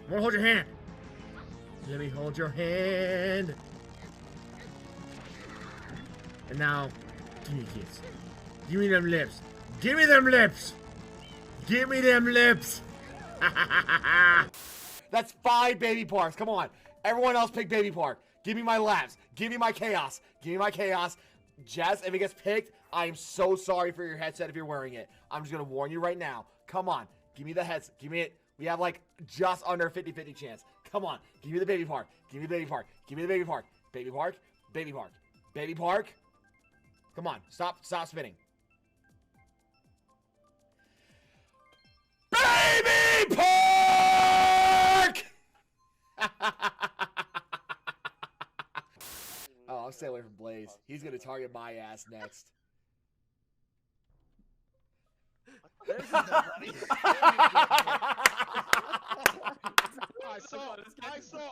I wanna hold your hand. Let me hold your hand. And now, give me a kiss. Give me them lips. Give me them lips. Give me them lips. That's 5 baby parks. Come on. Everyone else pick baby park. Give me my labs. Give me my chaos. Give me my chaos. Jess, if it gets picked, I am so sorry for your headset if you're wearing it. I'm just going to warn you right now. Come on. Give me the headset. Give me it. We have like just under 50-50 chance. Come on. Give me the baby park. Give me the baby park. Give me the baby park. Baby park. Baby park. Baby park. Come on. Stop spinning. Baby park! Oh, I'll stay away from Blaze. He's going to target my ass next. I saw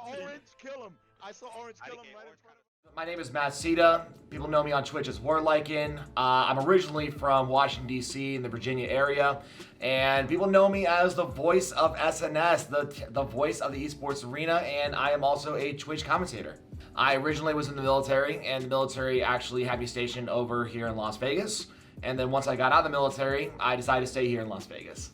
Orange kill him. I saw Orange kill him right in front of him. My name is Matt Sita. People know me on Twitch as WarLycan. I'm originally from Washington, D.C. in the Virginia area. And people know me as the voice of SNS, the voice of the esports arena. And I am also a Twitch commentator. I originally was in the military, and the military actually had me stationed over here in Las Vegas. And then once I got out of the military, I decided to stay here in Las Vegas.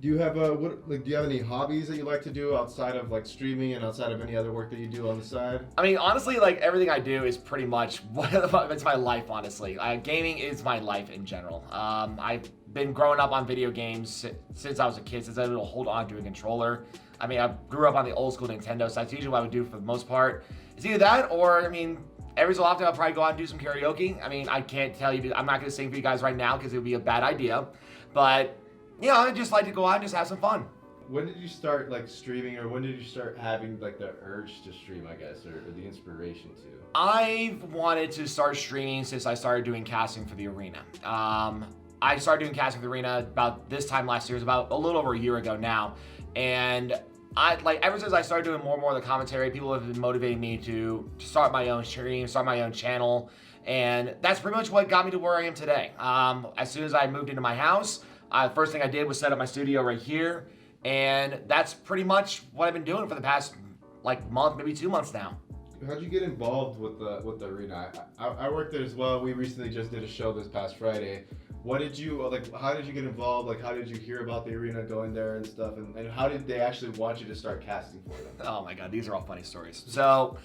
Do you have do you have any hobbies that you like to do outside of like streaming and outside of any other work that you do on the side? I mean, honestly, like everything I do is pretty much it's my life. Honestly, gaming is my life in general. I've been growing up on video games since I was a kid. Since I was able to hold on to a controller. I mean, I grew up on the old school Nintendo, so that's usually what I would do for the most part. It's either that or, I mean, every so often I'll probably go out and do some karaoke. I mean, I can't tell you, I'm not going to sing for you guys right now because it would be a bad idea. But, you know, I just like to go out and just have some fun. When did you start like streaming, or when did you start having like the urge to stream, I guess, or the inspiration to? I've wanted to start streaming since I started doing casting for the arena. I started doing casting for the arena about this time last year. It was about a little over a year ago now. And ever since I started doing more and more of the commentary, people have been motivating me to start my own stream, start my own channel. And that's pretty much what got me to where I am today. As soon as I moved into my house, first thing I did was set up my studio right here. And that's pretty much what I've been doing for the past like month, maybe 2 months now. How'd you get involved with the arena? I worked there as well. We recently just did a show this past Friday. What did you, like, how did you get involved? Like, how did you hear about the arena going there and stuff? And how did they actually want you to start casting for them? Oh my God, these are all funny stories. So,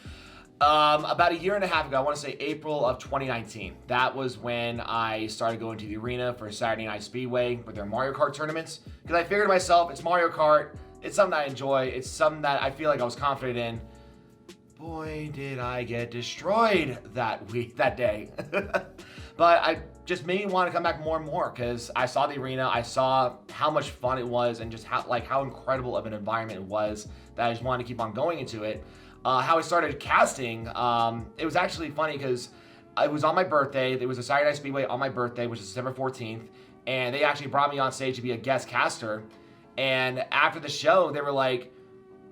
about a year and a half ago, I want to say April of 2019, that was when I started going to the arena for Saturday Night Speedway with their Mario Kart tournaments. Because I figured to myself, it's Mario Kart, it's something I enjoy, it's something that I feel like I was confident in. Boy, did I get destroyed that day. But I just made me want to come back more and more because I saw the arena, I saw how much fun it was, and just how incredible of an environment it was that I just wanted to keep on going into it. How I started casting, it was actually funny because it was on my birthday. It was a Saturday Night Speedway on my birthday, which is December 14th, and they actually brought me on stage to be a guest caster. And after the show, they were like,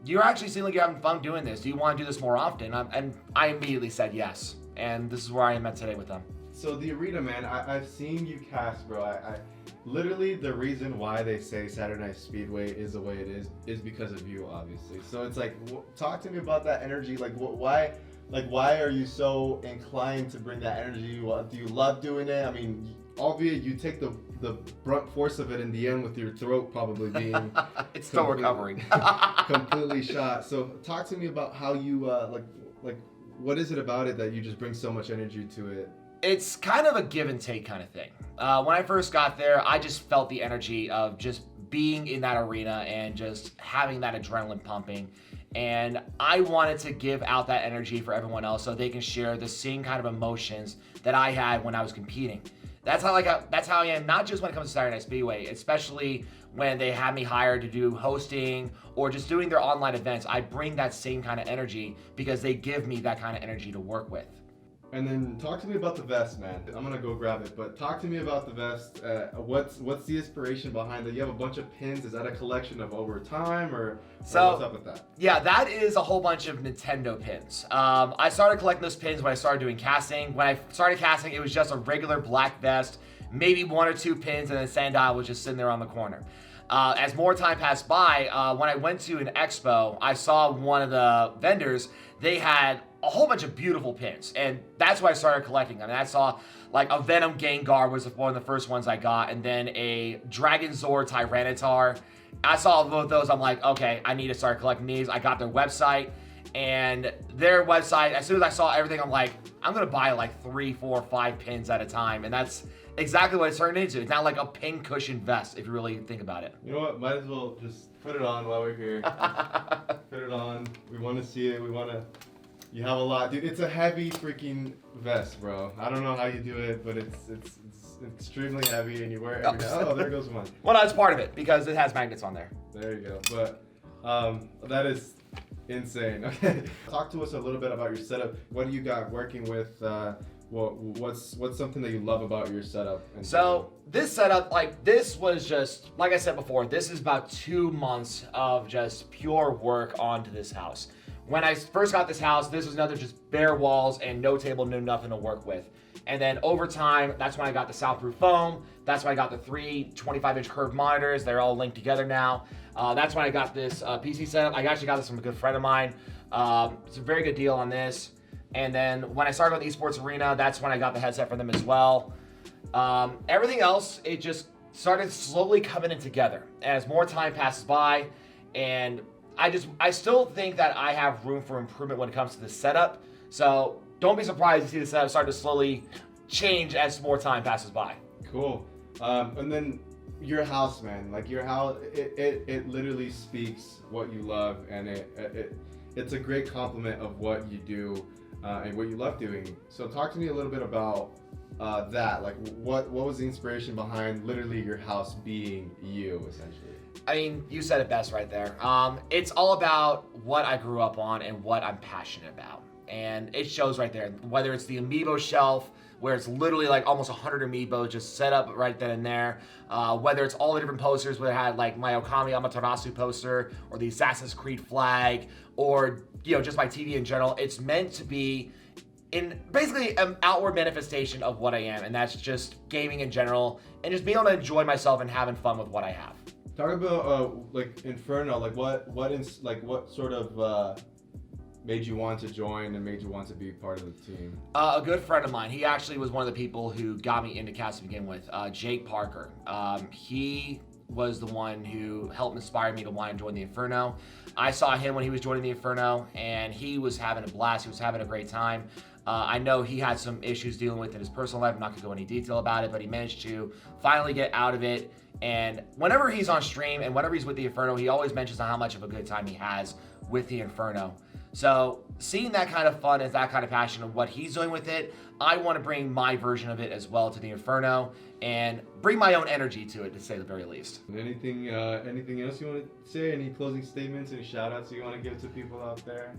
"You actually seem like you're having fun doing this. Do you want to do this more often?" And I immediately said yes. And this is where I am at today with them. So the arena, man, I've seen you cast, bro. I literally, the reason why they say Saturday Night Speedway is the way it is because of you, obviously. So it's like, talk to me about that energy. Like, why are you so inclined to bring that energy? Do you love doing it? I mean, albeit you take the brunt force of it in the end with your throat probably being it's still recovering. Completely shot. So talk to me about how you like what is it about it that you just bring so much energy to it? It's kind of a give and take kind of thing. When I first got there, I just felt the energy of just being in that arena and just having that adrenaline pumping. And I wanted to give out that energy for everyone else so they can share the same kind of emotions that I had when I was competing. That's how I am, not just when it comes to Saturday Night Speedway, especially when they have me hired to do hosting or just doing their online events. I bring that same kind of energy because they give me that kind of energy to work with. And then talk to me about the vest, man. I'm gonna go grab it, but talk to me about the vest. What's the inspiration behind it? You have a bunch of pins. Is that a collection of over time, or what's up with that? Yeah, that is a whole bunch of Nintendo pins. I started collecting those pins when I started doing casting. When I started casting, it was just a regular black vest, maybe 1 or 2 pins, and then Sandile was just sitting there on the corner. As more time passed by, when I went to an expo, I saw one of the vendors, they had a whole bunch of beautiful pins, and that's why I started collecting them. And I saw like a Venom Gengar was one of the first ones I got, and then a Dragonzord Tyranitar. I saw both those, I'm like, okay, I need to start collecting these. I got their website, and their website, as soon as I saw everything, I'm like, I'm gonna buy like 3, 4, 5 pins at a time, and that's exactly what it turned into. It's now like a pin cushion vest, if you really think about it. You know what? Might as well just put it on while we're here. Put it on. We want to see it. We want to. You have a lot, dude. It's a heavy freaking vest, bro. I don't know how you do it, but it's extremely heavy, and you wear it every day. Oh, there goes one. Well, that's part of it because it has magnets on there. There you go. But that is insane. Okay, talk to us a little bit about your setup. What do you got working with? What's something that you love about your setup? So this setup, like this was just, like I said before, this is about 2 months of just pure work onto this house. When I first got this house, this was another just bare walls and no table, no nothing to work with. And then over time, that's when I got the soundproof foam. That's when I got the 3 25-inch curved monitors. They're all linked together now. That's when I got this PC setup. I actually got this from a good friend of mine. It's a very good deal on this. And then when I started with Esports Arena, that's when I got the headset for them as well. Everything else, it just started slowly coming in together as more time passes by. And I still think that I have room for improvement when it comes to the setup. So don't be surprised to see the setup start to slowly change as more time passes by. Cool. And then your house, man, like your house, it literally speaks what you love, and it's a great compliment of what you do and what you love doing. So talk to me a little bit about that. Like what was the inspiration behind literally your house being you, essentially? I mean, you said it best right there. It's all about what I grew up on and what I'm passionate about. And it shows right there, whether it's the amiibo shelf, where it's literally like almost 100 amiibos just set up right then and there. Whether it's all the different posters, where I had like my Okami Amaterasu poster, or the Assassin's Creed flag, or just my TV in general. It's meant to be in basically an outward manifestation of what I am, and that's just gaming in general, and just being able to enjoy myself and having fun with what I have. Talk about like Inferno, like what sort of made you want to join and made you want to be part of the team? A good friend of mine, he actually was one of the people who got me into cast to begin with, Jake Parker. He was the one who helped inspire me to want to join the Inferno. I saw him when he was joining the Inferno, and he was having a blast. He was having a great time. I know he had some issues dealing with in his personal life. I'm not going to go into detail about it, but he managed to finally get out of it. And whenever he's on stream and whenever he's with the Inferno, he always mentions how much of a good time he has with the Inferno. So seeing that kind of fun and that kind of passion of what he's doing with it, I want to bring my version of it as well to the Inferno and bring my own energy to it, to say the very least. Anything else you want to say? Any closing statements? Any shout outs you want to give to people out there?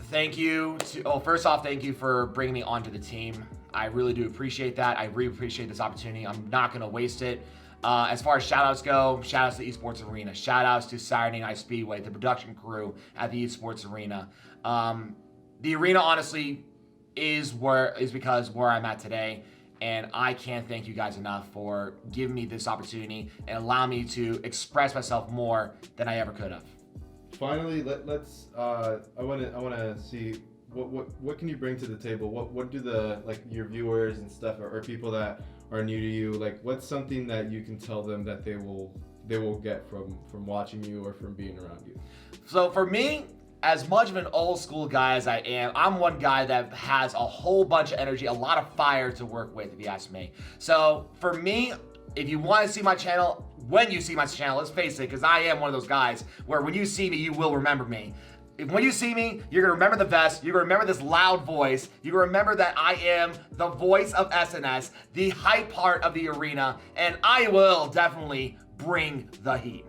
Thank you. First off, thank you for bringing me onto the team. I really do appreciate that. I really appreciate this opportunity. I'm not going to waste it. As far as shout-outs go, shout-outs to Esports Arena. Shout-outs to Saturday Night Speedway, the production crew at the Esports Arena. The arena, honestly, is because where I'm at today, and I can't thank you guys enough for giving me this opportunity and allowing me to express myself more than I ever could have. Finally, let's. I want to see what can you bring to the table. What do your viewers and stuff or people that are new to you, like what's something that you can tell them that they will get from watching you or from being around you? So for me, as much of an old school guy as I am, I'm one guy that has a whole bunch of energy, a lot of fire to work with, if you ask me. So for me, if you want to see my channel, when you see my channel, let's face it, because I am one of those guys where when you see me, you will remember me. When you see me, you're going to remember the vest, you're going to remember this loud voice, you're going to remember that I am the voice of SNS, the hype part of the arena, and I will definitely bring the heat.